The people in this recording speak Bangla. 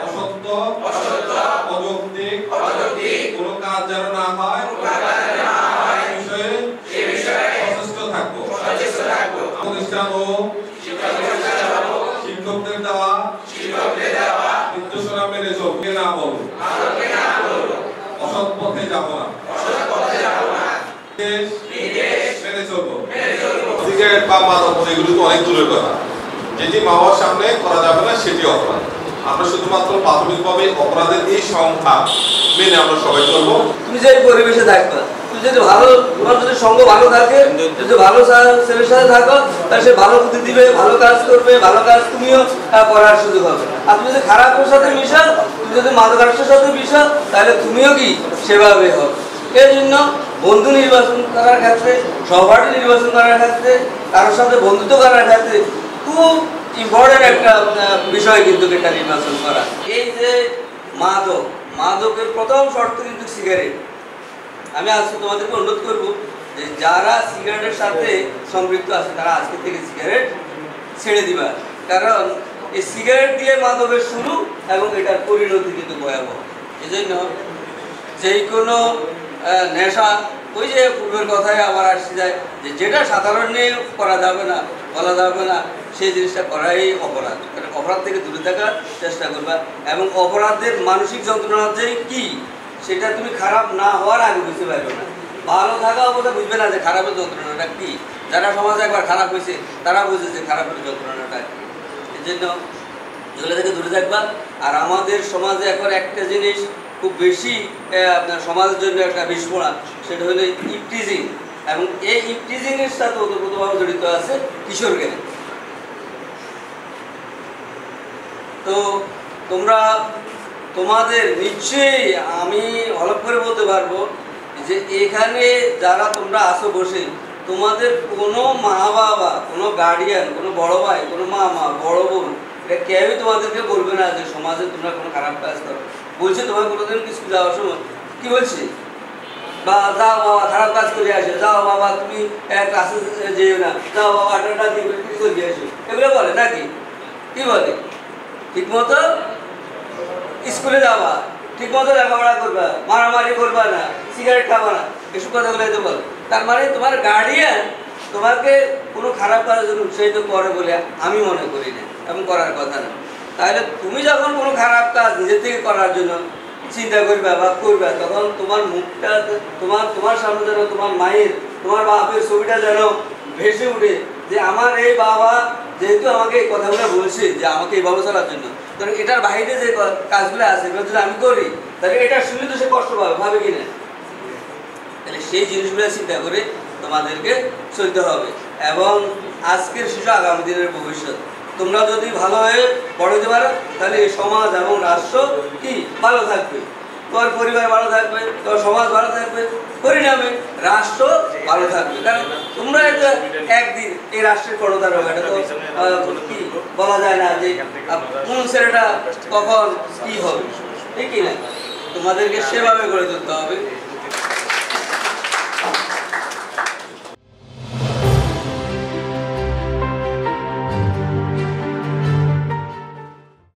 অসত্য অযৌক্তিক কোনো কাজ যেন না হয় সে বিষয়ে সচেষ্ট থাকবো। প্রতিষ্ঠান ও শিক্ষকদের দেওয়া নির্দেশনা মেনে চলবে না বলবো, অসৎ পথে যাবো না, মেনে চলবো। সিগারেট বা মাদক এগুলো তো অনেক দূরের কথা, যেটি মা বাবার সামনে করা যাবে না সেটি অপরাধ। আমরা শুধুমাত্র প্রাথমিকভাবে অপরাধের এই সংখ্যা মেনে আমরা সবাই চলবো। তুমি যে পরিবেশে থাকবা, তুমি যদি ভালো, তোমার যদি সঙ্গ ভালো থাকে, যদি ভালো ছেলের সাথে থাকো, তাহলে সে ভালো বুদ্ধি দিবে, ভালো কাজ করবে, ভালো কাজ তুমিও করার সুযোগ হবে। আর তুমি যদি খারাপের সাথে মিশো, তুমি যদি মাদকাসক্তের সাথে মিশো, তাহলে তুমিও কি সেভাবে হবে। এই জন্য বন্ধু নির্বাচন করার ক্ষেত্রে, সহপাঠী নির্বাচন করার ক্ষেত্রে, কারোর সাথে বন্ধুত্ব করার ক্ষেত্রে খুব ইম্পর্টেন্ট একটা বিষয় কিন্তু এটা নির্বাচন করা। এই যে মাদকের প্রথম শর্ত কিন্তু সিগারেট। আমি আজকে তোমাদেরকে অনুরোধ করব যে যারা সিগারেটের সাথে সম্পৃক্ত আছে তারা আজকে থেকে সিগারেট ছেড়ে দিবা, কারণ এই সিগারেট দিয়ে মাদকের শুরু এবং এটার পরিণতি কিন্তু ভয়াবহ। এই জন্য যেই কোনো নেশা, ওই যে পূর্বের কথায় আবার আসছে যায় যে যেটা সাধারণে করা যাবে না, বলা যাবে না, সেই জিনিসটা করাই অপরাধ। অপরাধ থেকে দূরে থাকার চেষ্টা করবা এবং অপরাধের মানসিক যন্ত্রণা যে কি সেটা তুমি খারাপ না হওয়ার আগে বুঝতে পারবে না। ভালো থাকা অবস্থা বুঝবে না যে খারাপের যন্ত্রণাটা কি। যারা সমাজে একবার খারাপ হয়েছে তারা বুঝেছে খারাপের যন্ত্রণাটা কি। এই জন্য এগুলো থেকে দূরে থাকবা। আর আমাদের সমাজে এখন একটা জিনিস খুব বেশি আপনার সমাজের জন্য একটা বিস্ফোরণ, সেটা হলো ইপটিজিং। এবং এই ইপটিজিংয়ের সাথে ওতপ্রোতভাবে জড়িত আছে কিশোর গ্যাং। তো তোমাদের নিশ্চয়ই আমি হলফ করে বলতে পারবো যে এখানে যারা তোমরা আসো বসে, তোমাদের কোনো মা বাবা, কোনো গার্ডিয়ান, কোনো বড় ভাই, কোনো মামা, বড় বোন, এটা কেউই তোমাদেরকে বলবে না যে সমাজে তোমরা কোনো খারাপ কাজ করো। বলছে তোমার কোনোদিন কিছু যাওয়ার সময় কি বলছে, বা যাও বাবা খারাপ কাজ করে আসে, যাও বাবা তুমি ক্লাসে যেও না, যাও বাবা 8টা দিকে করে আসো, এগুলো বলে নাকি? কি বলে? ঠিকমতো স্কুলে যাবা, ঠিকমতো লেখাপড়া করবা, মারামারি করবা না, সিগারেট খাবা না, এসব কথাগুলো তো বলে। তার মানে তোমার গার্ডিয়ান তোমাকে কোনো খারাপ কাজের জন্য উৎসাহিত করে বলে আমি মনে করি না এবং করার কথা না। তাহলে তুমি যখন কোনো খারাপ কাজ নিজের থেকে করার জন্য চিন্তা করবা বা করবা, তখন তোমার মুখটা, তোমার সামনে যেন তোমার মায়ের, তোমার বাপের ছবিটা যেন ভেসে উঠে যে আমার এই বাবা যেহেতু আমাকে এই কথাগুলো বলছে যে আমাকে এইভাবে চলার জন্য, কারণ এটার বাইরে যে কাজগুলো আছে এগুলো যদি আমি করি তাহলে এটা শুনলে তো সে কষ্ট পাবে, ভাবে কিনা? তাহলে সেই জিনিসগুলো চিন্তা করে তোমাদেরকে চলতে হবে। এবং আজকের শিশু আগামী দিনের ভবিষ্যৎ। তোমরা যদি ভালো হয়ে বড় হতে পারো তাহলে এই সমাজ এবং রাষ্ট্র কি ভালো থাকবে, তোমার পরিবার ভালো থাকবে, তোমার সমাজ ভালো থাকবে, পরিণামে রাষ্ট্র ভালো থাকবে। কারণ তোমরা একদিন এই রাষ্ট্রের কর্ণধার হবে, এটা তো কি বলা যায় না যে কোন ছেলেটা কখন কি হবে, ঠিক কিনা? তোমাদেরকে সেভাবে গড়ে তুলতে হবে।